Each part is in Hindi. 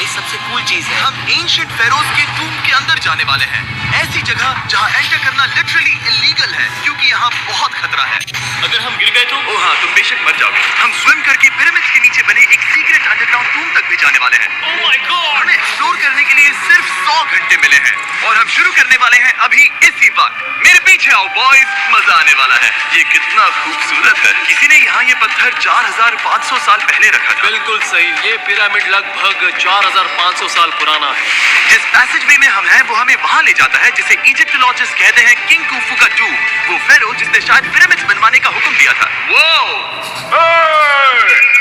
सबसे कूल चीज है। हम एंशिएंट फेरोज के टूम के अंदर जाने वाले हैं, ऐसी जगह जहां एंटर करना लिटरली इलीगल है क्योंकि यहाँ बहुत खतरा है। अगर हम गिर गए तो? ओ हाँ, तुम बेशक मर जाओगे। हम स्विम करके पिरामिड्स के नीचे बने एक सीक्रेट अंडरग्राउंड टूम तक भी जाने वाले हैं। Oh my God! हमें एक्सप्लोर करने के लिए सिर्फ 100 घंटे मिले हैं और हम शुरू करने वाले हैं अभी इसी वक्त। मेरे पीछे आओ बॉयज, मजा आने वाला है। ये कितना खूबसूरत है। किसी ने यहाँ ये पत्थर 4500 साल पहले रखा था। बिल्कुल सही, ये पिरामिड लगभग 4500 साल पुराना है। जिस पैसेजवे में हम हैं वो हमें वहाँ ले जाता है जिसे इजिप्टोलॉजिस्ट कहते हैं किंग कुफू का टूम, वो फेरो जिसने शायद पिरामिड्स बनवाने का हुक्म दिया था। वो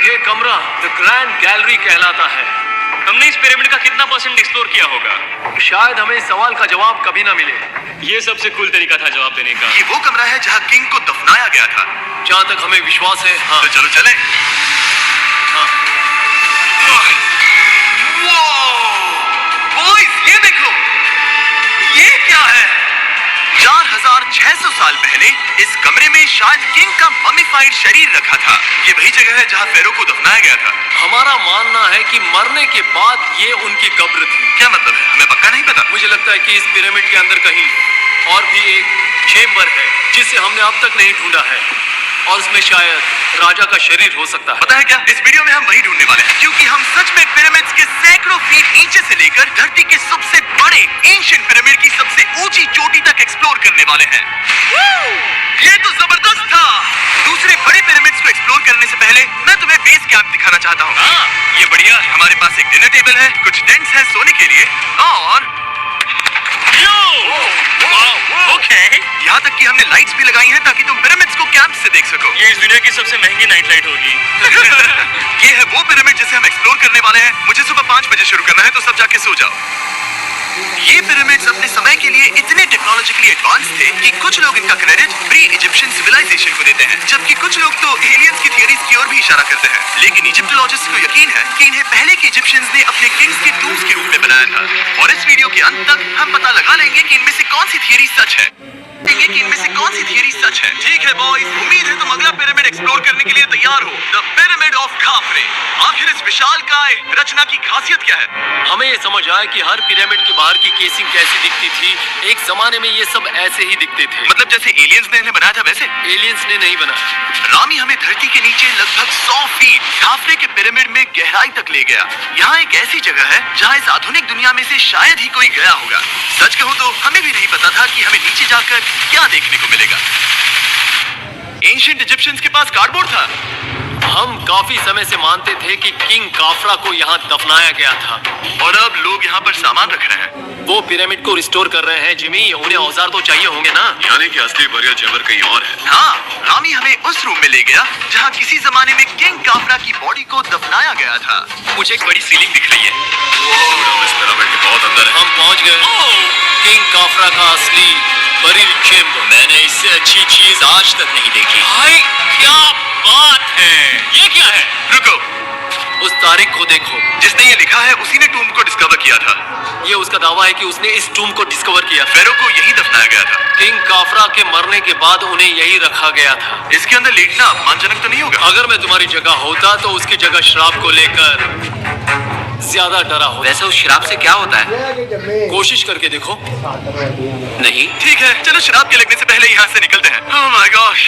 ये कमरा द ग्रैंड गैलरी कहलाता है। हमने इस पिरामिड का कितना % एक्सप्लोर किया होगा? शायद हमें इस सवाल का जवाब कभी ना मिले। ये सबसे कूल तरीका था जवाब देने का। ये वो कमरा है जहाँ किंग को दफनाया गया था। जहाँ तक हमें विश्वास है। हाँ। तो चलो चलें। हाँ। बॉयज ये देखो, ये क्या है? 4600 साल पहले इस कमरे में शायद किंग का ममीफाइड शरीर रखा था। ये वही जगह है जहाँ फेरो को दफनाया गया था। हमारा मानना है कि मरने के बाद ये उनकी कब्र थी। क्या मतलब है? हमें पक्का नहीं पता। मुझे लगता है कि इस पिरामिड के अंदर कहीं और भी एक चेम्बर है जिसे हमने अब तक नहीं ढूंढा है और उसमें शायद राजा का शरीर हो सकता है। पता है क्या, इस वीडियो में हम वही ढूंढने वाले हैं क्योंकि हम सच में पिरामिड्स के सैकड़ों फीट नीचे से लेकर धरती के सबसे बड़े एंशिएंट पिरामिड की सबसे ऊंची चोटी तक एक्सप्लोर करने वाले हैं। ये तो जबरदस्त था। दूसरे बड़े पिरामिड्स को एक्सप्लोर करने से पहले मैं तुम्हें बेस कैंप दिखाना चाहता हूँ। हाँ, ये बढ़िया है। हमारे पास एक डिनर टेबल है, कुछ टेंट्स हैं सोने के लिए और ओके। यहाँ तक कि हमने लाइट्स भी लगाई हैं ताकि तुम पिरामिड्स को कैंप से देख सको। ये इस दुनिया की सबसे महंगी नाइट लाइट होगी। ये है वो पिरामिड जिसे हम एक्सप्लोर करने वाले हैं। मुझे सुबह 5 बजे शुरू करना है तो सब जाके सो जाओ। ये पिरामिड्स अपने समय के लिए इतने टेक्नोलॉजिकली एडवांस थे कि कुछ लोग इनका क्रेडिट प्री इजिप्शियन सिविलाइजेशन को देते हैं, जबकि कुछ लोग तो एलियंस की थियरीज की ओर भी इशारा करते हैं। लेकिन इजिप्टोलॉजिस्ट को यकीन है कि इन्हें पहले के इजिप्शियंस ने अपने किंग्स के टूम्स के रूप में बनाया था। और इस वीडियो के अंत तक हम पता लगा लेंगे कि इनमें से कौन सी थियरी सच है। ठीक है बॉयज, उम्मीद है तुम अगला पिरामिड एक्सप्लोर करने के लिए तैयार हो। The pyramid of खाफरे। आखिर इस विशालकाय रचना की खासियत क्या है? हमें ये समझ आया कि हर पिरामिड के बाहर की केसिंग कैसी दिखती थी। एक जमाने में ये सब ऐसे ही दिखते थे। मतलब जैसे एलियंस ने इन्हें बनाया था वैसे? एलियंस ने नहीं बनाया। रामी हमें धरती के नीचे लगभग 100 फीट खाफरे के पिरामिड में गहराई तक ले गया। यहाँ एक ऐसी जगह है जहाँ इस आधुनिक दुनिया में से शायद ही कोई गया होगा। सच कहूँ तो हमें भी नहीं पता था कि हमें नीचे जाकर क्या देखने को मिलेगा। एंशिएंट इजिप्शियंस के पास कार्डबोर्ड था। हम काफी समय से मानते थे कि किंग काफरा को यहाँ दफनाया गया था और अब लोग यहाँ पर सामान रख रहे हैं। वो पिरामिड को रिस्टोर कर रहे हैं। जिमी, उन्हें औजार तो चाहिए होंगे ना? यानी कि असली बरियल जेवर कहीं और है। हाँ, रामी हमें उस रूम में ले गया जहाँ किसी जमाने में किंग काफरा की बॉडी को दफनाया गया था। मुझे एक बड़ी सीलिंग दिख रही है। इस पिरामिड के बहुत अंदर है। हम पहुँच गए किंग काफरा का असली बरियल चेम्बर। मैंने इससे अच्छी चीज आज तक नहीं देखी। भाई क्या बात है! ये क्या है? रुको, उस तारीख को देखो। जिसने ये लिखा है उसी ने टूम को डिस्कवर किया था। ये उसका दावा है कि उसने इस टूम को डिस्कवर किया। फेरो को यही दफनाया गया था। किंग काफरा के मरने के बाद उन्हें यही रखा गया था। इसके अंदर लेटना अपमानजनक तो नहीं होगा? अगर मैं तुम्हारी जगह होता तो उसकी जगह शराब को लेकर ज्यादा डरा हो। वैसे उस शराब से क्या होता है? कोशिश करके देखो। नहीं। ठीक है, चलो शराब के लगने से पहले यहाँ से निकलते हैं। ओह माय गॉश,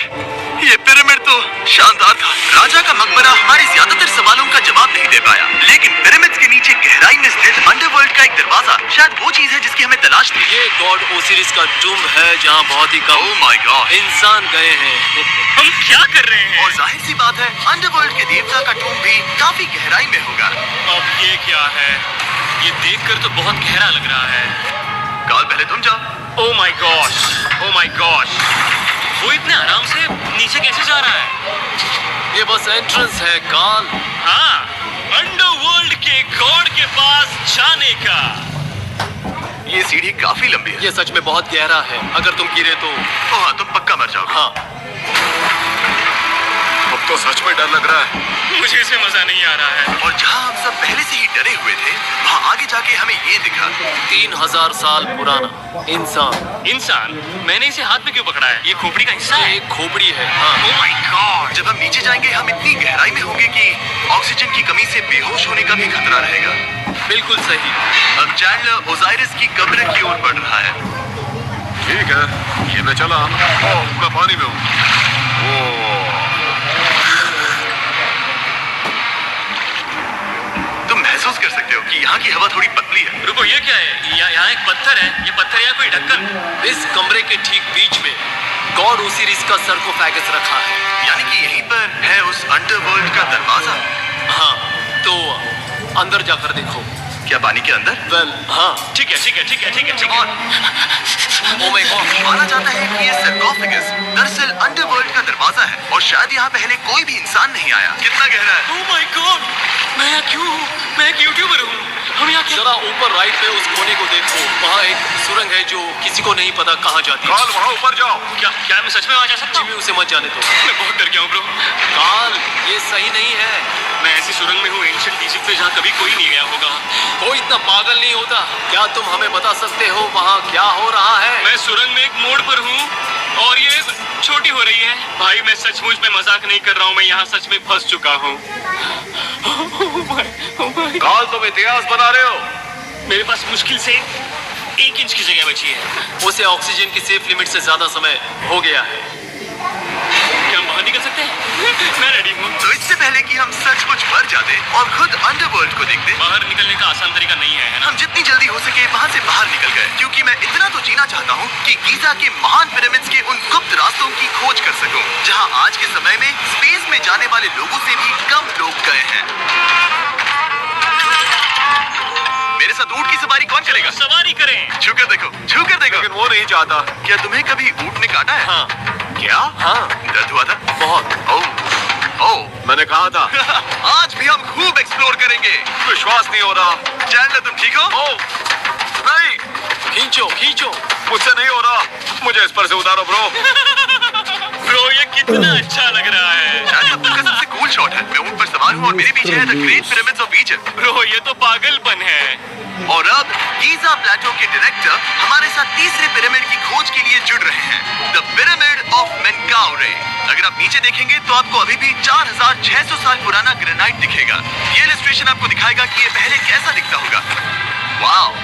ये पिरामिड तो शानदार था। राजा का मकबरा हमारे ज्यादातर सवालों का जवाब नहीं दे पाया, लेकिन पिरामिड्स के नीचे गहराई में स्थित अंडरवर्ल्ड का एक दरवाजा शायद वो चीज है जिसकी हमें तलाश थी। ये गॉड ओसिरिस का टूम्ब है जहाँ बहुत ही कम ओह माय गॉड, इंसान गए हैं। हम क्या कर रहे हैं? और जाहिर सी बात है अंडरवर्ल्ड के देवता का टूम्ब भी काफी गहराई में होगा। अब ये क्या है? ये देखकर तो बहुत गहरा लग रहा है। काल, पहले तुम जाओ। Oh my gosh, oh my gosh, वो इतने आराम से नीचे कैसे जा रहा है? ये बस एंट्रेंस है काल। हाँ, अंडरवर्ल्ड के गॉड के पास जाने का। ये सीढ़ी काफी लंबी है। ये सच में बहुत गहरा है। अगर तुम गिरे तो ओह हाँ, तुम पक्का मर जाओगे। हाँ। अब तो सच में डर लग रहा है। मुझे इसमें मजा नहीं आ रहा है। और जहाँ हम सब पहले से ही डरे हुए थे, वहाँ आगे जाके हमें ये दिखा। 3000 साल पुराना इंसान। इंसान? मैंने इसे हाथ में क्यों पकड़ा है? ये खोपड़ी का हिस्सा है? एक खोपड़ी है। हाँ। Oh my God! जब हम नीचे जाएंगे हम इतनी गहराई में होंगे कि ऑक्सीजन की कमी से बेहोश होने का भी खतरा रहेगा। बिल्कुल सही। अब चैंडलर ओजाइरिस की कब्र की ओर बढ़ रहा है। ठीक है, ये मैं चला। ओह, मैं पानी में हूँ। तुम महसूस कर सकते हो कि यहाँ की हवा थोड़ी पतली है। रुको, ये क्या है? यहाँ एक पत्थर है। ये पत्थर या कोई ढक्कन? इस कमरे के ठीक बीच में गॉड ओसिरिस का सरकोफेगस रखा है। यानी कि यहीं पर है उस अंडरवर्ल्ड का दरवाजा। हाँ, तो अंदर जाकर देखो। क्या पानी के अंदर? वेल, हाँ। ठीक है। ओह माय गॉड, माना जाता है कि ये सरकोफेगस दरअसल अंडरवर्ल्ड का दरवाजा है और शायद यहाँ पहले कोई भी इंसान नहीं आया। कितना गहरा है? ओह माय गॉड, मैं यहाँ क्यों हूँ? मैं एक यूट्यूबर हूँ। हम यहाँ जरा ऊपर राइट में उस कोने को देखो। वहाँ एक सुरंग है जो किसी को नहीं पता कहाँ जाती है। काल, वहाँ ऊपर जाओ। क्या मैं सच में वहाँ जा सकता जिमी, हूँ? उसे मत जाने दो। मैं बहुत डर गया हूँ ब्रो। काल, ये सही नहीं है। मैं ऐसी सुरंग में हूँ एंशिएंट इजिप्ट में जहाँ कभी कोई नहीं गया होगा। कोई इतना पागल नहीं होता। क्या तुम हमें बता सकते हो वहाँ क्या हो रहा है? मैं सुरंग में एक मोड़ पर हूँ और ये छोटी हो रही है। भाई, मैं सचमुच में मजाक नहीं कर रहा हूँ। मैं यहाँ सच में फंस चुका हूँ। काल, तुम इतिहास बना रहे हो। मेरे पास मुश्किल से 1 इंच की जगह बची है। उसे ऑक्सीजन की सेफ लिमिट से ज्यादा समय हो गया है। क्या हम बाहर निकल सकते हैं? मैं रेडी हूँ। तो इससे पहले कि हम सचमुच मर जाते और खुद अंडरवर्ल्ड को देखते, बाहर निकलने का आसान तरीका नहीं है, है ना? हम जितनी जल्दी हो सके वहाँ से बाहर निकल गए, क्योंकि मैं इतना तो जीना चाहता हूँ कि गीजा के महान पिरामिड्स के उन गुप्त रास्तों की खोज कर सकूं, जहाँ आज के समय में स्पेस में जाने वाले लोगों से भी कम लोग गए हैं। मेरे साथ ऊंट की सवारी कौन करेगा? सवारी करें। छूकर देखो। लेकिन वो नहीं चाहता। क्या तुम्हें कभी ऊंट ने काटा है? हाँ। क्या? हाँ। दर्द हुआ था? बहुत। ओह, मैंने कहा था। आज भी हम खूब एक्सप्लोर करेंगे। विश्वास नहीं हो रहा। चैंडलर, तुम ठीक हो? ओह, नहीं, खींचो। मुझसे नहीं हो रहा। मुझे इस पर से उतारो ब्रो। ब्रो, ये कितना अच्छा लग रहा है। चैंडलर, तुमका सबसे कूल शॉट है। मैं ऊंट पर सवार हूँ और मेरे पीछे है the great pyramids of Egypt. Bro, ये तो पागलपन है। और अब गीजा प्लेटो के डायरेक्टर हमारे साथ तीसरे पिरामिड की खोज के लिए जुड़ रहे हैं, द पिरामिड ऑफ मेनकाउरे। अगर आप नीचे देखेंगे तो आपको अभी भी 4600 साल पुराना ग्रेनाइट दिखेगा। ये इलस्ट्रेशन आपको दिखाएगा कि ये पहले कैसा दिखता होगा। वाओ!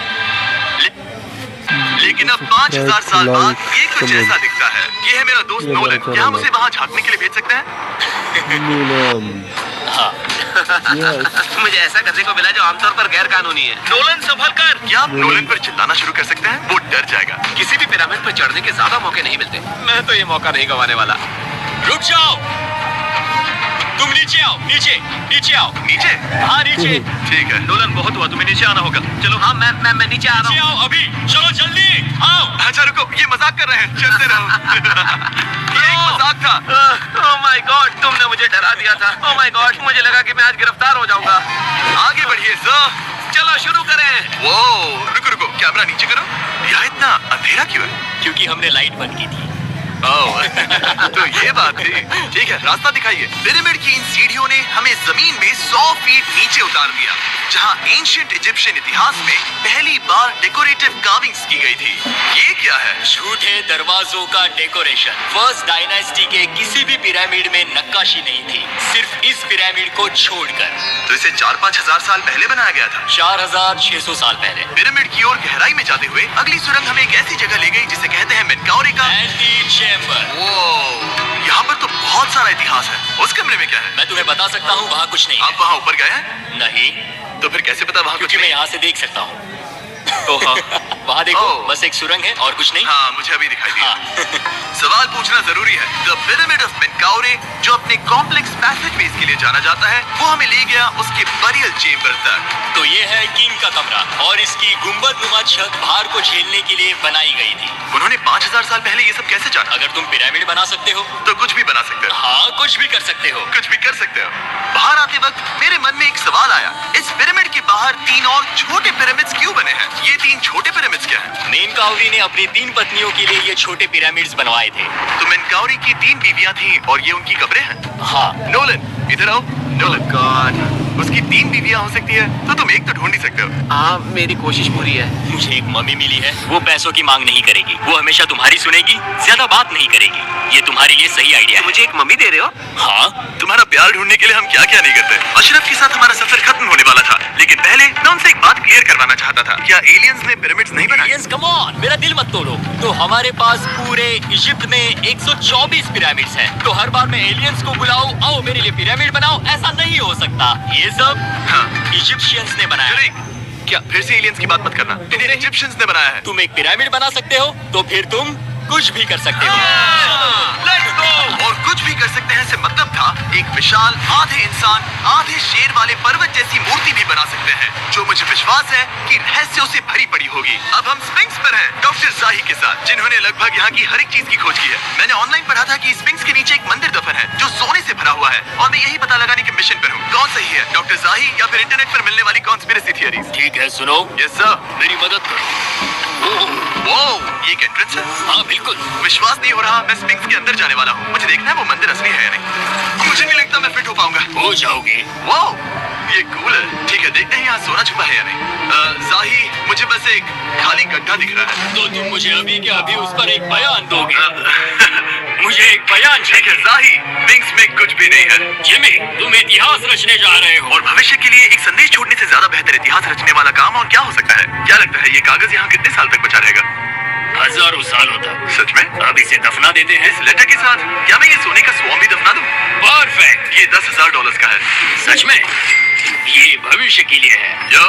लेकिन अब 5000 साल बाद ये कुछ ऐसा दिखता है। ये है मेरा दोस्त नोलन। क्या हम उसे वहाँ झांकने के लिए भेज सकते हैं? मुझे ऐसा करने को मिला जो आमतौर पर गैर कानूनी है। नोलन, संभल कर। क्या आप नोलन पर चिल्लाना शुरू कर सकते हैं? वो डर जाएगा। किसी भी पिरामिड पर चढ़ने के ज्यादा मौके नहीं मिलते। मैं तो ये मौका नहीं गंवाने वाला। रुक जाओ, तुम नीचे आओ। नीचे आओ। नीचे? हाँ, नीचे। ठीक है। नोलन, बहुत हुआ, तुम्हें नीचे आना होगा। चलो। हाँ, मैं नीचे आ रहा हूँ। अभी चलो, जल्दी आओ। अच्छा रुको, ये मजाक कर रहे हैं। चलते रहो। ये एक मजाक था। ओह माय गॉड, तुमने मुझे डरा दिया था। ओह माय गॉड, मुझे लगा कि मैं आज गिरफ्तार हो जाऊंगा। आगे बढ़िए सर। चलो शुरू करें। वो रुको, कैमरा नीचे करो। यहाँ इतना अंधेरा क्यों है? क्योंकि हमने लाइट बंद की थी। ओह, तो ये बात थी। ठीक है, रास्ता दिखाइए। पिरामिड की इन सीढ़ियों ने हमें जमीन में 100 फीट नीचे उतार दिया, जहाँ एंशिएंट इजिप्शियन इतिहास में पहली बार डेकोरेटिव कार्विंग्स की गई थी। ये क्या है? झूठे दरवाजों का डेकोरेशन। फर्स्ट डायनेस्टी के किसी भी पिरामिड में नक्काशी नहीं थी, सिर्फ इस पिरामिड को छोड़कर। तो इसे 4-5 हजार साल पहले बनाया गया था। 4600 साल पहले। पिरामिड की ओर गहराई में जाते हुए अगली सुरंग हमें एक ऐसी जगह ले गई जिसे कहते हैं मेनकाउरे का एंटी चेम्बर। यहाँ पर तो बहुत सारा इतिहास है। उस कमरे में क्या है? मैं तुम्हें बता सकता हूँ, वहाँ कुछ नहीं है। आप वहाँ ऊपर गए हैं? नहीं, तो फिर कैसे पता वहाँ कुछ क्योंकि मैं नहीं? यहाँ से देख सकता हूँ। ओह, वहाँ देखो, ओह। बस एक सुरंग है और कुछ नहीं। हाँ, मुझे अभी दिखाई दिया। हाँ। सवाल पूछना जरूरी है। द पिरामिड ऑफ मेनकाउरे, जो अपने कॉम्प्लेक्स पैसेजवेज के लिए जाना जाता है, वो हमें ले गया उसके बरियल चेम्बर तक। तो ये है किंग का कमरा और इसकी गुंबदनुमा छत भार को झेलने के लिए बनाई गई थी। उन्होंने 5000 साल पहले ये सब कैसे जाना? अगर तुम पिरामिड बना सकते हो तो कुछ भी बना सकते हो। हाँ, कुछ भी कर सकते हो। कुछ भी कर सकते हो। बाहर आते वक्त मेरे मन में एक सवाल आया, इस पिरामिड के बाहर 3 और छोटे पिरामिड्स क्यों बने हैं? ये 3 छोटे पिरामिड्स क्या हैं? मेनकाउरी ने अपनी 3 पत्नियों के लिए ये छोटे पिरामिड्स बनवाए थे। तो मेनकाउरी की 3 बीवियां थीं और ये उनकी कब्रें हैं। हाँ। नोलन, इधर आओ। नोलन, गॉड, उसकी 3 बीवियां हो सकती है, तो तुम एक तो ढूंढ ही सकते हो। हाँ, मेरी कोशिश पूरी है। मुझे एक मम्मी मिली है, वो पैसों की मांग नहीं करेगी, वो हमेशा तुम्हारी सुनेगी, ज्यादा बात नहीं करेगी। ये तुम्हारे लिए सही आइडिया है। मुझे एक मम्मी दे रहे हो? हाँ, तुम्हारा प्यार ढूंढने के लिए हम क्या क्या नहीं करते। अशरफ के साथ हमारा सफर खत्म होने वाला था, लेकिन पहले मैं उनसे एक बात क्लियर करवाना चाहता था। क्या एलियंस ने पिरामिड्स नहीं बनाए? एलियंस, कम ऑन, मेरा दिल मत तोड़ो। तो हमारे पास पूरे इजिप्ट में 124 पिरामिड्स हैं। तो हर बार मैं एलियंस को बुलाऊं, आओ मेरे लिए पिरामिड बनाओ, ऐसा नहीं हो सकता। ये सब इजिप्शियंस ने बनाया है। क्या फिर से एलियंस की बात मत करना, इन्हें इजिप्शियंस ने बनाया है। तुम एक पिरामिड बना सकते हो, तो फिर तुम कुछ भी कर सकते हो। Let's go. और कुछ भी कर सकते हैं से मतलब था एक विशाल आधे इंसान आधे शेर वाले पर्वत जैसी मूर्ति भी बना सकते हैं, जो मुझे विश्वास है कि रहस्यों से भरी पड़ी होगी। अब हम स्फिंक्स पर हैं, डॉक्टर जाही के साथ, जिन्होंने लगभग यहाँ की हर एक चीज की खोज की है। मैंने ऑनलाइन पढ़ा था कि स्फिंक्स के नीचे एक मंदिर दफन है जो सोने से भरा हुआ है, और मैं यही पता लगाने के मिशन पर हूँ। कौन सही है, डॉक्टर जाही या फिर इंटरनेट पर मिलने वाली कॉन्स्पिरेसी थियरीज? ठीक है, सुनो, यस सर। मेरी मदद करो। ये एक एंट्रेंस है? हाँ बिल्कुल। विश्वास नहीं हो रहा, मैं स्फिंक्स के अंदर जाने वाला हूँ। मुझे देखना है वो मंदिर असली है या नहीं। मुझे नहीं लगता मैं फिट हो पाऊंगा। हो जाओगे। वाओ, ये कूल है। ठीक है, देखते हैं यहाँ सोना छुपा है या नहीं। जाही, मुझे बस एक खाली गड्ढा दिख रहा है। तो तुम मुझे अभी के अभी उस पर एक बयान दोगे? मुझे एक बयान ठीक है जाही, स्फिंक्स में कुछ भी नहीं है। जिमी, तुम इतिहास रचने जा रहे हो। और भविष्य के लिए एक संदेश छोड़ने से ज्यादा बेहतर इतिहास रचने वाला काम और क्या हो सकता है? क्या लगता है ये कागज यहाँ कितने साल तक बचा रहेगा? हजारों सालों तक। सच में? अब इसे दफना देते हैं। इस लेटर के साथ क्या मैं ये सोने का स्वॉर्म भी दफना दूं? परफेक्ट। ये $10,000 का है। सच में? ये भविष्य के लिए है। यो,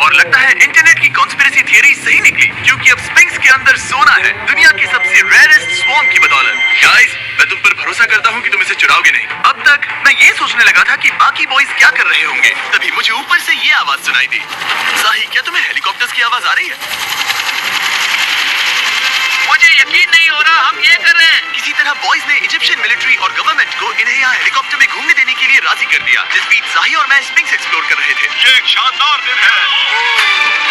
और लगता है इंटरनेट की कॉन्स्पिरेसी थियरी सही निकली, क्योंकि अब स्फिंक्स के अंदर सोना है, दुनिया की सबसे रेयरेस्ट स्वॉर्म की बदौलत। गाइस, मैं तुम पर भरोसा करता हूँ कि तुम इसे चुराओगे नहीं। अब तक मैं ये सोचने लगा था कि बाकी बॉयज क्या कर रहे होंगे, तभी मुझे ऊपर से ये आवाज सुनाई दी। साही, क्या तुम्हें हेलीकॉप्टर्स की आवाज आ रही है? मुझे यकीन नहीं हो रहा हम ये कर रहे हैं। किसी तरह बॉयज ने इजिप्शियन मिलिट्री और गवर्नमेंट को इन्हें यहाँ हेलीकॉप्टर में घूमने देने के लिए राजी कर दिया, जिस बीच जाही और मैं स्फिंक्स एक्सप्लोर कर रहे थे। ये एक शानदार दिन है।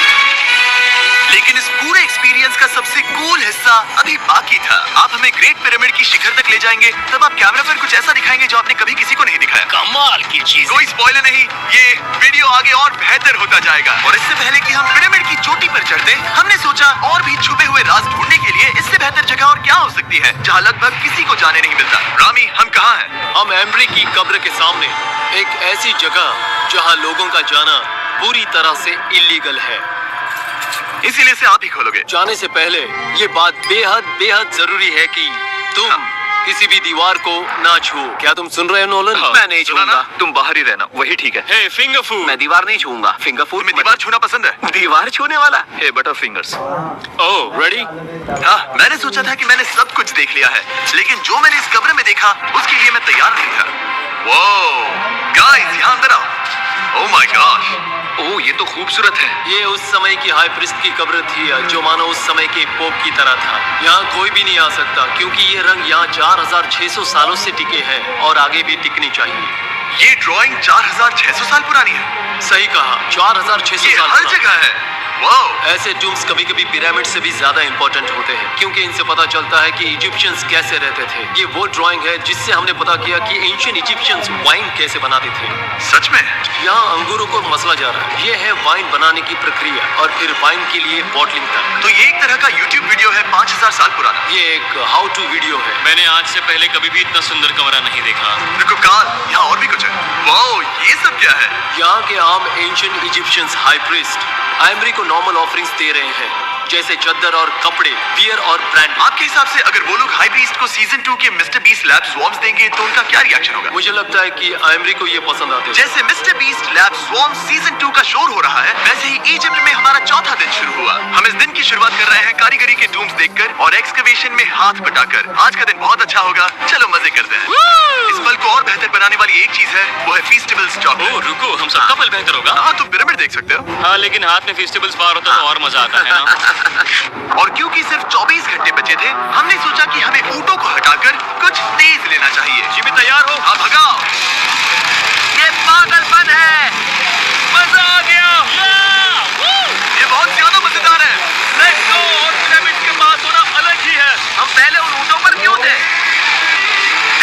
लेकिन इस पूरे एक्सपीरियंस का सबसे कूल हिस्सा अभी बाकी था। आप हमें ग्रेट पिरामिड की शिखर तक ले जाएंगे, तब आप कैमरा पर कुछ ऐसा दिखाएंगे जो आपने कभी किसी को नहीं दिखाया। कमाल की चीज। कोई स्पॉइलर नहीं, ये वीडियो आगे और बेहतर होता जाएगा। और इससे पहले कि हम पिरामिड की चोटी पर चढ़ते, हमने सोचा और भी छुपे हुए राज ढूंढने के लिए इससे बेहतर जगह और क्या हो सकती है, जहाँ लगभग किसी को जाने नहीं मिलता। रामी, हम कहाँ हैं? हम एम्ब्री की कब्र के सामने, एक ऐसी जगह जहां लोगों का जाना पूरी तरह से इलीगल है। इसीलिए से आप ही खोलोगे। जाने से पहले ये बात बेहद बेहद जरूरी है कि तुम किसी भी दीवार को ना छुओ। क्या तुम सुन रहे हो नोलन? मैं नहीं सुना छूऊंगा, ना? तुम बाहर ही रहना, वही ठीक है। हे फिंगर फूड। मैं दीवार नहीं छूऊंगा। फिंगर फूड तुम्हें दीवार छूना पसंद है? दीवार छूने वाला? हे बटर फिंगर्स। ओह, रेडी? हाँ, मैंने सोचा था कि मैंने सब कुछ देख लिया है, लेकिन जो मैंने इस कब्र में देखा उसके लिए मैं तैयार नहीं था। वो गाइस, यहाँ अंदर आओ। ओह माय गॉड, ओह, ये तो खूबसूरत है। ये उस समय की हाई प्रीस्ट की कब्र थी, जो मानो उस समय के पोप की तरह था। यहाँ कोई भी नहीं आ सकता, क्योंकि ये रंग यहाँ 4600 सालों से टिके हैं और आगे भी टिकनी चाहिए। ये ड्राइंग 4600 साल पुरानी है। सही कहा, 4600 ये साल हर पुरानी। जगह है। वाओ, ऐसे टूम्स कभी कभी पिरामिड से भी ज्यादा इंपॉर्टेंट होते हैं, क्योंकि इनसे पता चलता है कि इजिप्शियंस कैसे रहते थे। ये वो ड्राइंग है जिससे हमने पता किया कि एंशिएंट इजिप्शियंस वाइन कैसे बनाते थे। सच में? यहाँ अंगूरों को मसला जा रहा है। ये है वाइन बनाने की प्रक्रिया, और फिर वाइन के लिए बॉटलिंग तक। तो ये एक तरह का YouTube वीडियो है 5000 साल पुराना। ये एक हाउ टू वीडियो है। मैंने आज से पहले कभी भी इतना सुंदर कमरा नहीं देखा। रुको कार्ल, यहाँ और भी कुछ है। वाओ, ये सब क्या है? यहाँ के आम एंशिएंट इजिप्शियंस हाई प्रीस्ट आइमरी को नॉर्मल ऑफरिंग्स दे रहे हैं, जैसे चद्दर और कपड़े, बियर और ब्रांड। आपके हिसाब से अगर वो लोग हाई प्रीस्ट को सीजन 2 के मिस्टर बीस्ट लैब स्वॉर्म्स देंगे तो उनका क्या रिएक्शन होगा? मुझे लगता है कि आइमरी को ये पसंद आते हैं। जैसे मिस्टर बीस्ट लैब स्वॉर्म्स सीजन 2 का शोर हो रहा है, वैसे ही इजिप्ट में हमारा चौथा दिन शुरू हुआ। हम इस दिन की शुरुआत कर रहे हैं कारीगरी के टूम्स देखकर और एक्सकवेशन में हाथ बटाकर। आज का दिन बहुत अच्छा होगा, चलो मजे करते हैं। इस पल को और बेहतर बनाने वाली एक चीज है, वो है फेस्टिवल स्टॉक। ओह रुको, हम सबका पल बेहतर होगा। हाँ, तुम पिरामिड देख सकते हो। हाँ, लेकिन हाथ में फेस्टिवल्स बार होता तो और मजा आता है ना। और क्योंकि सिर्फ 24 घंटे बचे थे, हमने सोचा कि हमें ऊँटों को हटाकर कुछ तेज लेना चाहिए। जिमी, तैयार हो? हाँ, भगाओ। ये पागलपन है। मजा आ गया। ये बहुत ज्यादा मजेदार है। Let's go. और पिरामिड के पास होना अलग ही है। हम पहले उन ऊँटों पर क्यों थे?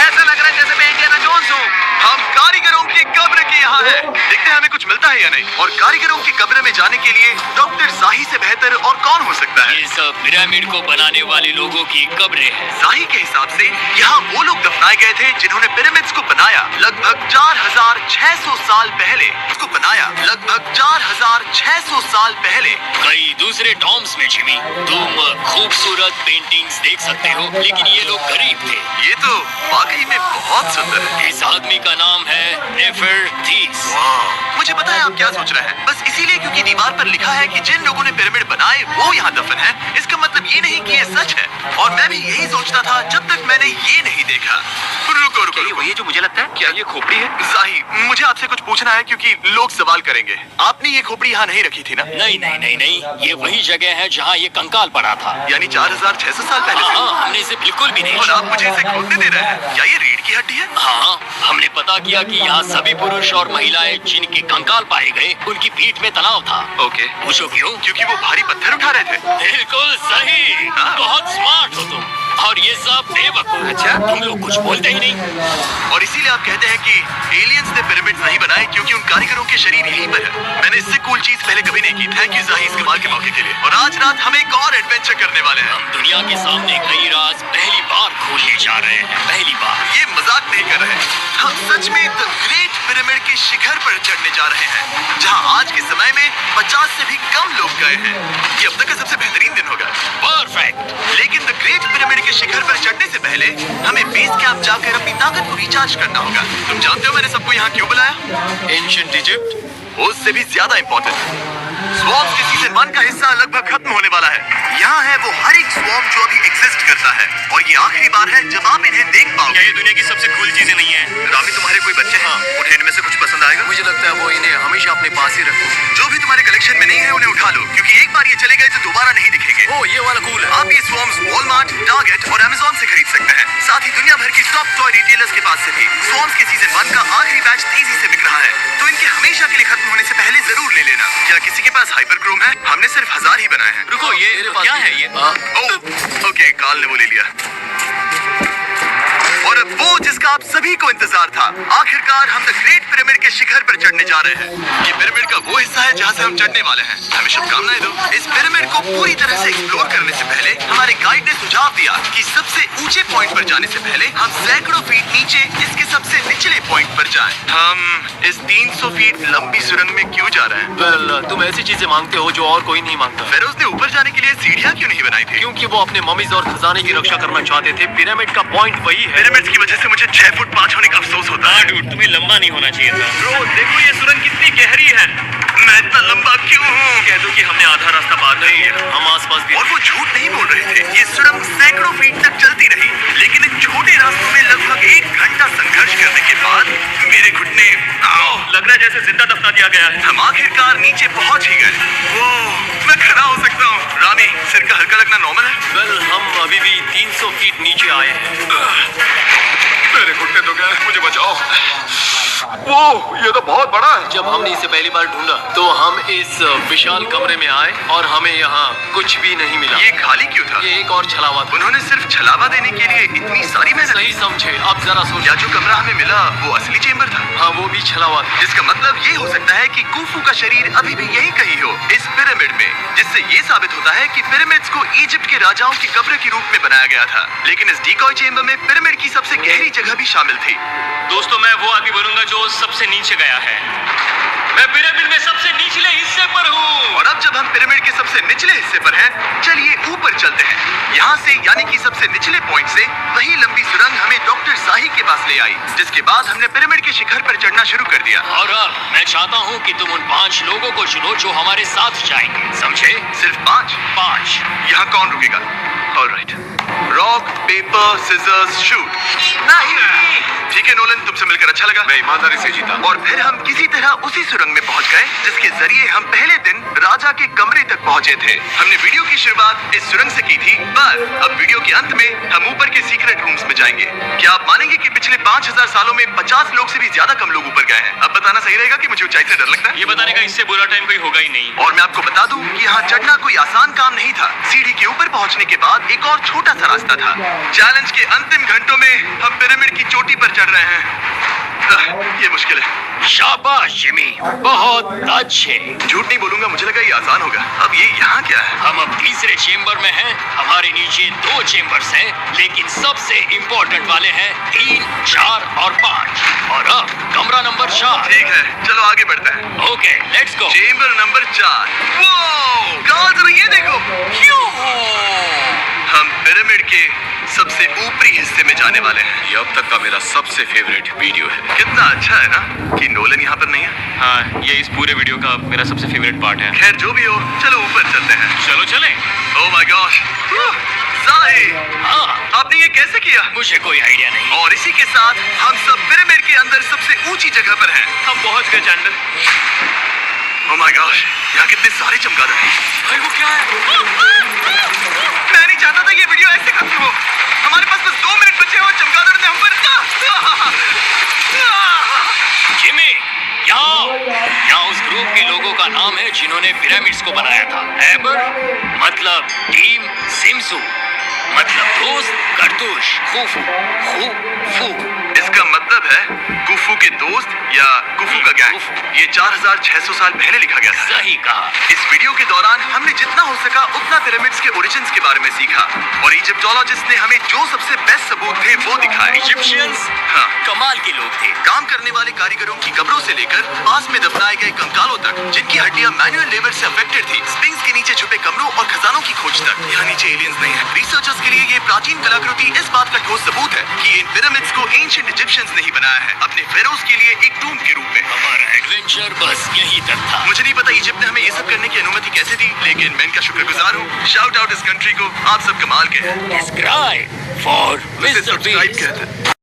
ऐसा लग रहा है जैसे मैं इंडियाना जोन्स हूँ। हम कारीगरों की कब्र के यहाँ हैं। देखते हैं हमें कुछ मिलता है या नहीं। और कारीगरों के कब्र में जाने के लिए डॉक्टर शाही से बेहतर और कौन हो सकता है? ये सब पिरामिड को बनाने वाले लोगों की कब्रें हैं। शाही के हिसाब से यहाँ वो लोग दफनाए गए थे जिन्होंने पिरामिड्स को बनाया लगभग 4600 साल पहले। इसको बनाया लगभग 4600 साल पहले। कई दूसरे टॉम्स में जिमी तुम खूबसूरत पेंटिंग्स देख सकते हो, लेकिन ये लोग गरीब थे। ये तो वाकई में बहुत सुंदर है। इस आदमी का नाम है नेफरटीस। मुझे पता है आप क्या सोच रहे हैं, बस इसीलिए क्योंकि दीवार पर लिखा है कि जिन लोगों ने पिरामिड बनाए वो यहाँ दफन है, इसका मतलब ये नहीं कि ये सच है। और मैं भी यही सोचता था जब तक मैंने ये नहीं देखा। रुको रुको रुको, ये जो मुझे लगता है, क्या ये खोपड़ी है? जाही, मुझे आपसे कुछ पूछना है क्योंकि लोग सवाल करेंगे। आपने ये खोपड़ी यहाँ नहीं रखी थी ना? नहीं नहीं नहीं नहीं, ये वही जगह है जहाँ ये कंकाल पड़ा था। यानी 4600 साल पहले से? हाँ, हमने इसे बिल्कुल भी नहीं और छुआ। आप मुझे इसे खोदने दे रहे हैं? क्या ये रीढ़ की हड्डी है? हाँ, हमने पता किया कि यहाँ सभी पुरुष और महिलाएं जिनके कंकाल पाए गए उनकी पीठ में तनाव था। ओके, पूछो क्यों? क्योंकि वो भारी पत्थर उठा रहे थे। बिल्कुल सही। हाँ। बहुत स्मार्ट हो तुम। और ये सब बेवकूफ। अच्छा। तुम लोग कुछ बोलते ही नहीं। और इसीलिए आप कहते हैं कि एलियंस ने पिरामिड नहीं बनाए क्योंकि उन कारीगरों के शरीर यहीं पर है। मैंने इससे कूल चीज पहले कभी नहीं की। थैंक यू जाही इस कमाल के मौके के लिए। और आज रात हम एक और एडवेंचर करने वाले हैं। हम दुनिया के सामने कई राज पहली बार खोलने जा रहे हैं। पहली बार। ये मजाक नहीं कर रहे। हम सच में द ग्रेट पिरामिड के शिखर पर चढ़ने जा रहे हैं, जहां आज के समय में 50 से भी कम लोग गए हैं। ये अब तक का सबसे बेहतरीन दिन होगा। परफेक्ट। लेकिन द ग्रेट पिरामिड के शिखर पर चढ़ने से पहले हमें बेस कैंप जाकर अपनी ताकत को रिचार्ज करना होगा। तुम जानते हो मैंने सबको यहाँ क्यों बुलाया? Ancient Egypt? उससे भी ज्यादा इंपॉर्टेंट, स्वॉर्म्स के सीजन 1 का हिस्सा लगभग खत्म होने वाला है। यहाँ है वो हर एक स्वॉर्म जो अभी एग्जिस्ट करता है, और ये आखिरी बार है जब आप इन्हें देख पाओगे। क्या ये दुनिया की सबसे कूल चीजें नहीं है? रामी, तुम्हारे कोई बच्चे हैं? उन्हें इनमें से कुछ पसंद आएगा? मुझे लगता है वो इन्हें हमेशा अपने पास ही रखो। जो भी तुम्हारे कलेक्शन में नहीं है उन्हें उठा लो, क्योंकि एक बार ये चले गए तो दोबारा नहीं दिखेंगे। ओ, ये वाला कूल है। आप ये स्वॉर्म्स वॉलमार्ट, टारगेट और अमेज़न से खरीद सकते हैं। साथ ही दुनिया भर की टॉप टॉय रिटेलर्स के पास से भी। स्वॉर्म्स के सीजन 1 का आखिरी बैच तेजी से बिक रहा है, तो इनके हमेशा के लिए खत्म होने से पहले जरूर ले लेना। क्या किसी के पास हाइपरक्रोम है? हमने सिर्फ 1000 ही बनाए हैं। रुको, ये मेरे पास क्या भी है ये? ओके, काल ने वो ले लिया। और अब वो जिसका आप सभी को इंतजार था, आखिरकार हम द ग्रेट पिरामिड के शिखर पर चढ़ने जा रहे हैं। ये पिरामिड का वो हिस्सा है जहाँ से हम चढ़ने वाले हैं। हमें शुभकामनाएं दो। इस पिरामिड को पूरी तरह से एक्सप्लोर करने से पहले हमारे गाइड ने सुझाव दिया कि सबसे ऊंचे पॉइंट पर जाने से पहले हम सैकड़ों फीट नीचे इसके सबसे निचले पॉइंट पर जाएं। हम इस 300 फीट लंबी सुरंग में क्यों जा रहे हैं? वेल, तुम ऐसी चीजें मांगते हो जो और कोई नहीं मांगता। फेरोज ने ऊपर जाने के लिए सीढ़ियां क्यों नहीं बनाई थी? क्योंकि वो अपने ममीज और खजाने की रक्षा करना चाहते थे। पिरामिड का पॉइंट वही है। पिरामिड्स की वजह से मुझे 6 फुट 5 होने का अफसोस होता है। डूड, तुम्हें लंबा नहीं होना चाहिए था। ब्रो, देखो ये सुरंग कितनी गहरी है। मैं इतना लंबा क्यों हूँ? कह दो कि हमने आधा रास्ता पार कर लिया। हम आसपास भी और वो झूठ नहीं बोल रहे थे। ये सुरंग सैकड़ों फीट तक चलती रही, लेकिन इन छोटे रास्तों में लगभग 1 घंटा संघर्ष करने के बाद मेरे घुटने लग रहा है जैसे जिंदा दफना दिया गया है। हम आखिरकार नीचे पहुंच ही गए। ओह, मैं खड़ा हो सकता हूँ। रामी, सिर का हल्का लगना नॉर्मल है? वेल, हम अभी भी 300 फीट नीचे आए हैं। मेरे घुटने तो गए, मुझे बचाओ। वो, ये तो बहुत बड़ा है। जब हमने इसे पहली बार ढूंढा तो हम इस विशाल कमरे में आए और हमें यहाँ कुछ भी नहीं मिला। ये खाली क्यों था? ये एक और छलावा था। उन्होंने सिर्फ छलावा देने के लिए इतनी सारी मेहनत सही की। समझे, अब जरा सोचो। या जो कमरा हमें मिला वो असली चेंबर था? हाँ, वो भी छलावा था। जिसका मतलब ये हो सकता है कि कुफू का शरीर अभी भी यही कहीं हो, इस पिरामिड में, जिससे ये साबित होता है कि पिरामिड्स को इजिप्ट के राजाओं की कब्र के रूप में बनाया गया था। लेकिन इस डिकॉय चेंबर में पिरामिड की सबसे गहरी जगह भी शामिल थी। दोस्तों, मैं वो आदमी बनूंगा जो सबसे नीचे गया है। मैं पिरामिड में सबसे निचले हिस्से पर हूँ। और अब जब हम पिरामिड के सबसे निचले हिस्से पर हैं, चलिए ऊपर चलते हैं। यहाँ से, यानी कि सबसे निचले पॉइंट से वही लंबी सुरंग हमें डॉक्टर शाही के पास ले आई, जिसके बाद हमने पिरामिड के शिखर पर चढ़ना शुरू कर दिया। और अब मैं चाहता हूँ कि तुम उन 5 लोगों को चुनो जो हमारे साथ जाएंगे, समझे? सिर्फ 5? 5। यहाँ कौन रुकेगा? Alright, rock paper scissors shoot. नहीं, ठीक है नोलन, तुमसे मिलकर अच्छा लगा। मैं ईमानदारी से जीता। और फिर हम किसी तरह उसी सुरंग में पहुंच गए जिसके जरिए हम पहले दिन राजा के कमरे तक पहुंचे थे। हमने वीडियो की शुरुआत इस सुरंग से की थी, पर अब वीडियो के अंत में हम ऊपर के सीक्रेट रूम्स में जाएंगे। क्या आप मानेंगे कि पिछले 5000 सालों में 50 लोग से भी ज्यादा कम लोग ऊपर गए हैं? अब बताना सही रहेगा कि मुझे ऊंचाई से डर लगता है? ये बताने का इससे बुरा टाइम कोई होगा ही नहीं। और मैं आपको बता दूं कि यहाँ चढ़ना कोई आसान काम नहीं था। सीढ़ी के ऊपर पहुंचने के बाद एक और छोटा सा रास्ता था। चैलेंज के अंतिम घंटों में हम पिरामिड की चोटी पर चढ़ रहे हैं। ये मुश्किल है। शाबाश जिमी, बहुत अच्छे। झूठ नहीं बोलूंगा, मुझे लगा ये आसान होगा। अब ये यहाँ क्या है? हम अब तीसरे चेम्बर में हैं। हमारे नीचे 2 चेम्बर्स हैं, लेकिन सबसे इम्पोर्टेंट वाले हैं 3, 4 और 5। और अब कमरा नंबर 4। ठीक है, चलो आगे बढ़ते हैं। Okay, let's go. Chamber number 4। वो गाल जरा ये देखो। हम पिरामिड के सबसे ऊपरी हिस्से में जाने वाले हैं। ये अब तक का मेरा सबसे फेवरेट वीडियो है। कितना अच्छा है ना कि नोलन यहाँ पर नहीं है। हाँ, ये इस पूरे वीडियो का मेरा सबसे फेवरेट पार्ट है। खैर जो भी हो, चलो ऊपर चलते हैं। चलो चले। ओह माय गॉश, जाहिद, हाँ, आपने ये कैसे किया? मुझे कोई आइडिया नहीं। और इसी के साथ हम सब पिरामिड के अंदर सबसे ऊंची जगह पर हैं। हम पहुंच गए चैंडलर। ओह माय गॉश, यहाँ कितने सारे चमगादड़ हैं। भाई वो क्या है? मैं नहीं चाहता था ये वीडियो ऐसे खत्म हो। हमारे पास बस 2 मिनट बचे हैं और चमगादड़ ने हम पर जिमी, यहाँ उस ग्रुप के लोगों का नाम है जिन्होंने पिरामिड्स को बनाया था। एबर मतलब टीम, सिमसू मतलब दोस्त, करतूश, खूफू, खूफू। इसका मतलब है कुफू के दोस्त या कुफू का गैंग। ये 4600 साल पहले लिखा गया था। सही कहा। इस वीडियो के दौरान हमने जितना हो सका उतना पिरामिड्स के ओरिजिन्स के बारे में सीखा और इजिप्टोलॉजिस्ट ने हमें जो सबसे बेस्ट सबूत थे वो दिखाए। इजिप्शियंस हाँ, कमाल के लोग थे। काम करने वाले कारीगरों की कब्रों से लेकर पास में दफनाए गए कंकालों तक, जिनकी हड्डियां मैनुअल लेबर से अफेक्टेड थी, स्पिंग्स के नीचे छुपे कमरों और खजानों की खोज तक। यहाँ नीचे एलियंस नहीं है। रिसर्चर्स के लिए ये प्राचीन कलाकृति इस बात का ठोस सबूत है कि इन पिरामिड्स को एंशिएंट इजिप्शियंस ने ही बनाया है, अपने फेरोज के लिए एक टूम्ब के रूप में। हमारा एडवेंचर बस यहीं तक था। मुझे नहीं पता इजिप्ट ने हमें ये सब करने की अनुमति कैसे दी, लेकिन मैं इनका शुक्रगुजार हूँ। शाउट आउट इस कंट्री को, आप सब कमाल के हैं। Subscribe for Mr. Subscribe Beast. कहते हैं।